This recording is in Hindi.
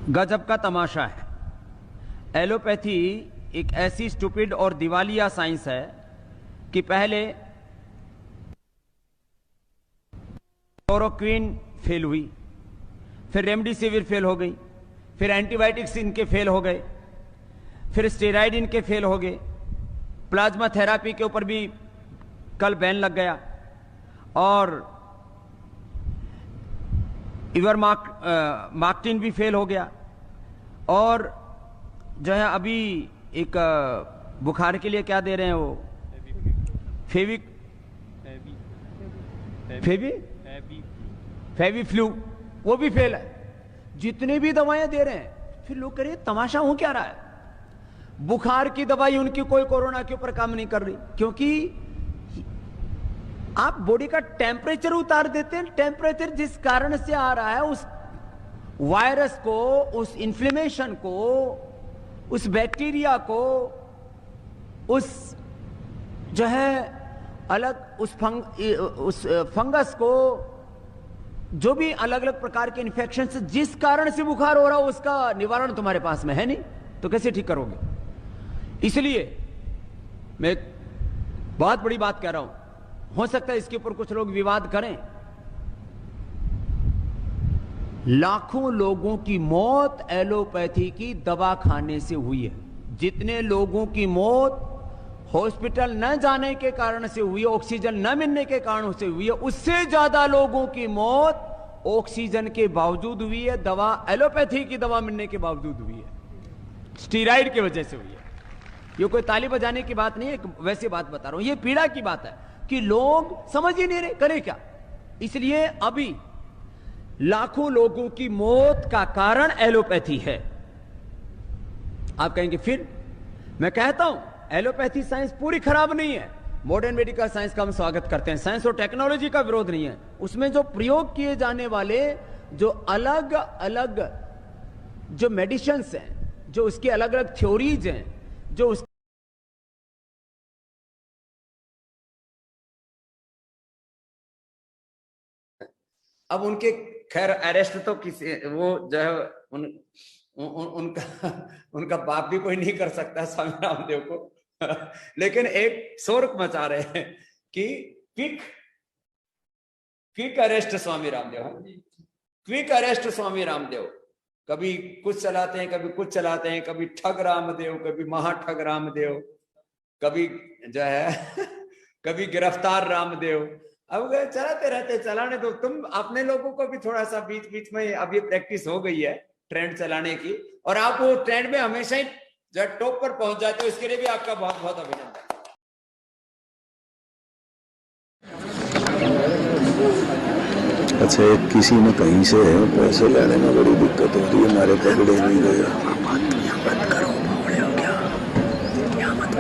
गजब का तमाशा है। एलोपैथी एक ऐसी स्टूपिड और दिवालिया साइंस है कि पहले क्लोरोक्विन फेल हुई, फिर रेमडेसिविर फेल हो गई, फिर एंटीबायोटिक्स इनके फेल हो गए, फिर स्टेरॉइड इनके फेल हो गए, प्लाज्मा थेरापी के ऊपर भी कल बैन लग गया, और इवरमाक्टिन भी फेल हो गया, और जो है अभी एक बुखार के लिए क्या दे रहे हैं वो फेवी फ्लू, वो भी फेल है। जितने भी दवाएं दे रहे हैं, फिर लोग कह रहे हैं तमाशा हो क्या रहा है। बुखार की दवाई उनकी कोई कोरोना के ऊपर काम नहीं कर रही, क्योंकि आप बॉडी का टेम्परेचर उतार देते हैं। टेम्परेचर जिस कारण से आ रहा है, उस वायरस को, उस इन्फ्लेमेशन को, उस बैक्टीरिया को, उस जो है अलग उस फंगस को, जो भी अलग अलग प्रकार के इन्फेक्शन से जिस कारण से बुखार हो रहा हो, उसका निवारण तुम्हारे पास में है नहीं, तो कैसे ठीक करोगे। इसलिए मैं बहुत बड़ी बात कह रहा हूं, हो सकता है इसके ऊपर कुछ लोग विवाद करें। लाखों लोगों की मौत एलोपैथी की दवा खाने से हुई है। जितने लोगों की मौत हॉस्पिटल न जाने के कारण से हुई है, ऑक्सीजन न मिलने के कारण से हुई है, उससे ज्यादा लोगों की मौत ऑक्सीजन के बावजूद हुई है, दवा एलोपैथी की दवा मिलने के बावजूद हुई है, स्टीरॉइड की वजह से हुई है। ये कोई ताली बजाने की बात नहीं है, वैसी बात बता रहा हूं। ये पीड़ा की बात है कि लोग समझ ही नहीं रहे करें क्या। इसलिए अभी लाखों लोगों की मौत का कारण एलोपैथी है। आप कहेंगे फिर, मैं कहता हूं एलोपैथी साइंस पूरी खराब नहीं है। मॉडर्न मेडिकल साइंस का हम स्वागत करते हैं, साइंस और टेक्नोलॉजी का विरोध नहीं है। उसमें जो प्रयोग किए जाने वाले जो अलग अलग जो मेडिसिन्स हैं, जो उसकी अलग अलग थ्योरीज हैं, जो उस अब उनके खैर अरेस्ट तो किसी वो जो है उनका बाप भी कोई नहीं कर सकता स्वामी रामदेव को लेकिन एक शोर मचा रहे हैं कि quick arrest Swami Ramdev, quick arrest Swami Ramdev. कभी कुछ चलाते हैं, कभी कुछ चलाते हैं, कभी ठग रामदेव, कभी महाठग रामदेव, कभी जो है कभी गिरफ्तार रामदेव। अब चलाते रहते, चलाने दो। तुम अपने लोगों को भी थोड़ा सा बीच बीच में, अब ये प्रैक्टिस हो गई है ट्रेंड चलाने की, और आप वो ट्रेंड में हमेशा ही जब टॉप पर पहुंच जाते हो, इसके लिए भी आपका बहुत बहुत अभिनंदन। अच्छा, किसी ने कहीं से पैसे लेने में बड़ी दिक्कत हो रही है, हमारे पकड़े नहीं गए। बात करो, क्या मत